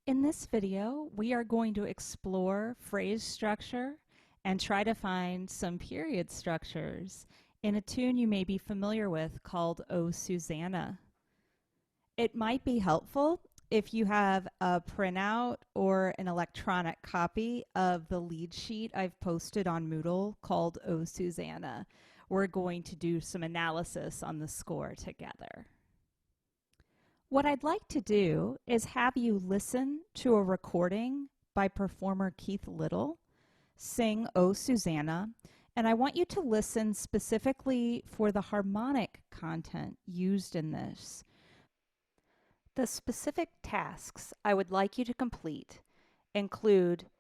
In this video, we are going to explore phrase structure and try to find some period structures in a tune you may be familiar with called "O Susanna." It might be helpful if you have a printout or an electronic copy of the lead sheet I've posted on Moodle called "O Susanna." We're going to do some analysis on the score together. What I'd like to do is have you listen to a recording by performer Keith Little sing "O Susanna," and I want you to listen specifically for the harmonic content used in this. The specific tasks I would like you to complete include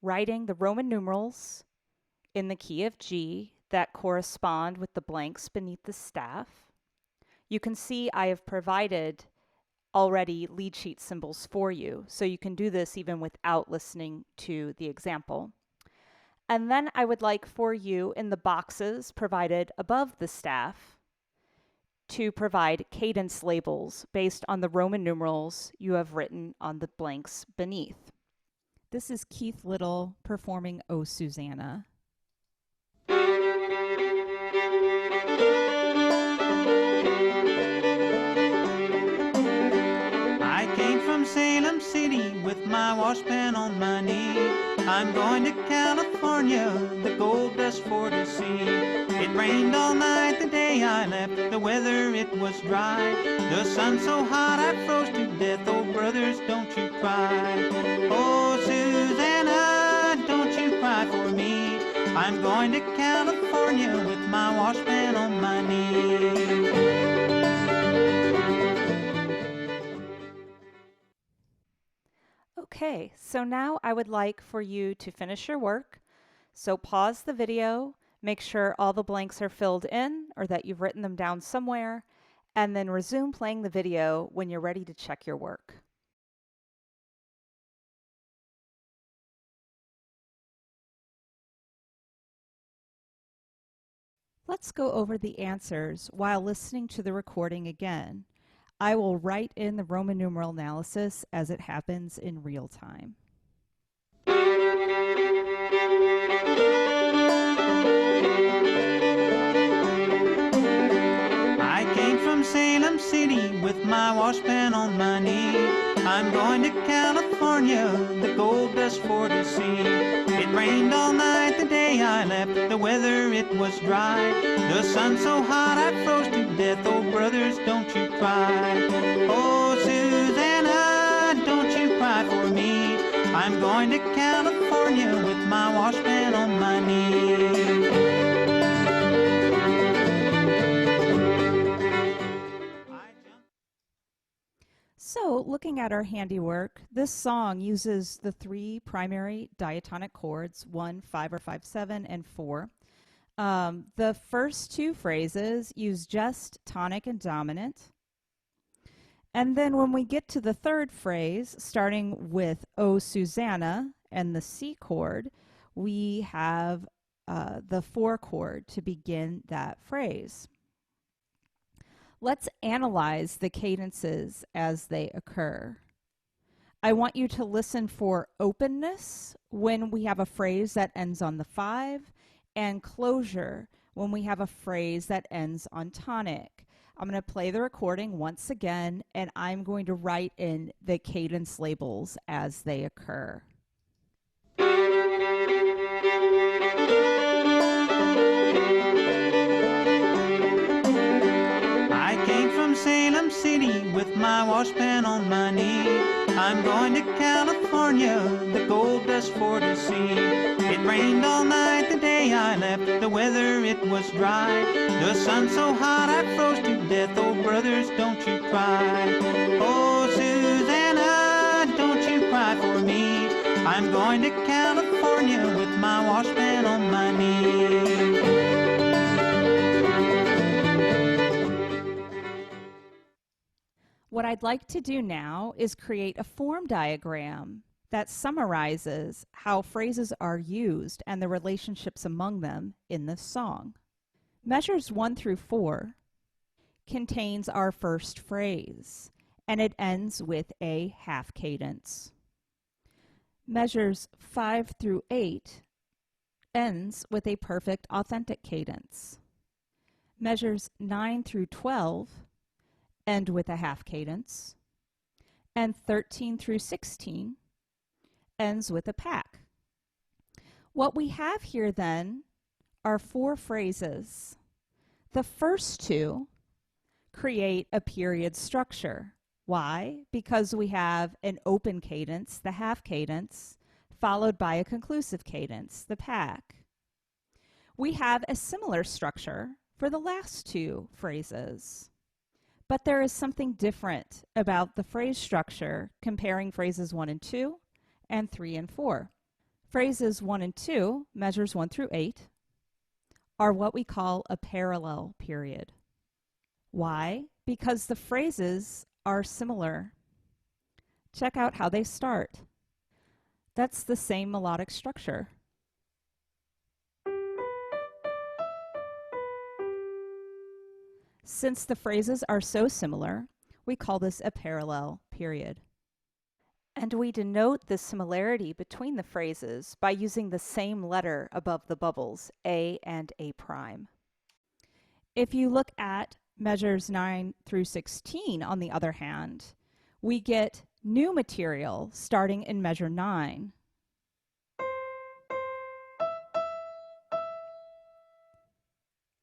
writing the Roman numerals in the key of G that correspond with the blanks beneath the staff. You can see I have provided already lead sheet symbols for you, so you can do this even without listening to the example. And then I would like for you in the boxes provided above the staff to provide cadence labels based on the Roman numerals you have written on the blanks beneath. This is Keith Little performing "O Susanna." Salem City with my washpan on my knee. I'm going to California, the gold dust for to see. It rained all night the day I left, the weather it was dry. The sun so hot I froze to death, oh brothers don't you cry. Oh Susanna, don't you cry for me. I'm going to California with my washpan on my knee. Okay, so now I would like for you to finish your work. So pause the video, make sure all the blanks are filled in or that you've written them down somewhere, and then resume playing the video when you're ready to check your work. Let's go over the answers while listening to the recording again. I will write in the Roman numeral analysis as it happens in real time. I came from Salem City with my washpan on my knee. I'm going to California, the gold dust for to see. It rained all night the day I left, the weather it was dry. The sun so hot I froze to death, oh brothers don't you cry. Oh Susanna, don't you cry for me. I'm going to California with my washpan on my knee. So, looking at our handiwork, this song uses the three primary diatonic chords, 1, 5 or 5, 7, and 4. The first two phrases use just tonic and dominant. And then when we get to the third phrase, starting with "O Susanna" and the C chord, we have the 4 chord to begin that phrase. Let's analyze the cadences as they occur. I want you to listen for openness when we have a phrase that ends on the 5, and closure when we have a phrase that ends on tonic. I'm going to play the recording once again, and I'm going to write in the cadence labels as they occur. Salem City with my washpan on my knee. I'm going to California, the gold dust for to see. It rained all night the day I left, the weather it was dry. The sun so hot I froze to death, oh brothers don't you cry. Oh Susanna, don't you cry for me. I'm going to California with my washpan on my knee. What I'd like to do now is create a form diagram that summarizes how phrases are used and the relationships among them in this song. Measures 1 through 4 contains our first phrase, and it ends with a half cadence. Measures 5 through 8 ends with a perfect authentic cadence. Measures 9 through 12 end with a half cadence. And 13 through 16 ends with a pack. What we have here then are 4 phrases. The first 2 create a period structure. Why? Because we have an open cadence, the half cadence, followed by a conclusive cadence, the pack. We have a similar structure for the last 2 phrases. But there is something different about the phrase structure comparing phrases 1 and 2 and 3 and 4. Phrases 1 and 2, measures 1 through 8, are what we call a parallel period. Why? Because the phrases are similar. Check out how they start. That's the same melodic structure. Since the phrases are so similar, we call this a parallel period. And we denote the similarity between the phrases by using the same letter above the bubbles, A and A prime. If you look at measures 9 through 16, on the other hand, we get new material starting in measure 9.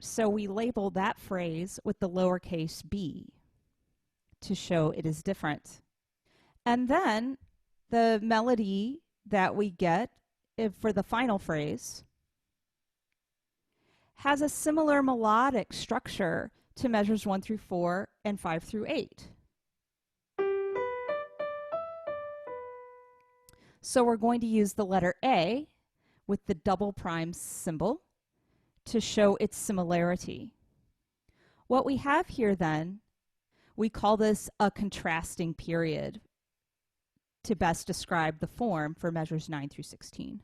So we label that phrase with the lowercase b to show it is different. And then the melody that we get for the final phrase has a similar melodic structure to measures 1 through 4 and 5 through 8. So we're going to use the letter A with the double prime symbol to show its similarity. What we have here then, we call this a contrasting period to best describe the form for measures 9 through 16.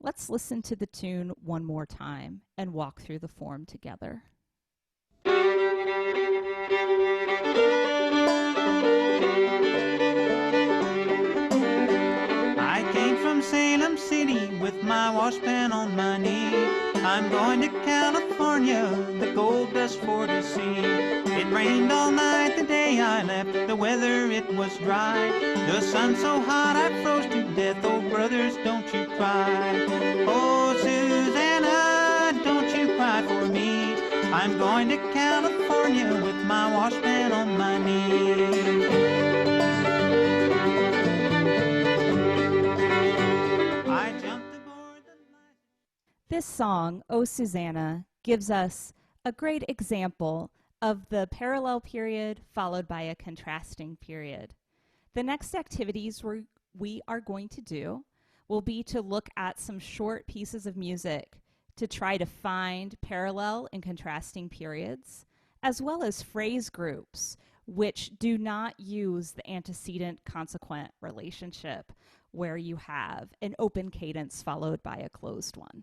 Let's listen to the tune one more time and walk through the form together. I came from Salem City with my washpan on my knee. I'm going to California, the gold dust for to see. It rained all night the day I left, the weather it was dry. The sun so hot I froze to death, oh brothers don't you cry. Oh Susanna, don't you cry for me. I'm going to California with my washpan on my knee. This song, Oh Susanna, gives us a great example of the parallel period followed by a contrasting period. The next activities we are going to do will be to look at some short pieces of music to try to find parallel and contrasting periods, as well as phrase groups which do not use the antecedent-consequent relationship where you have an open cadence followed by a closed one.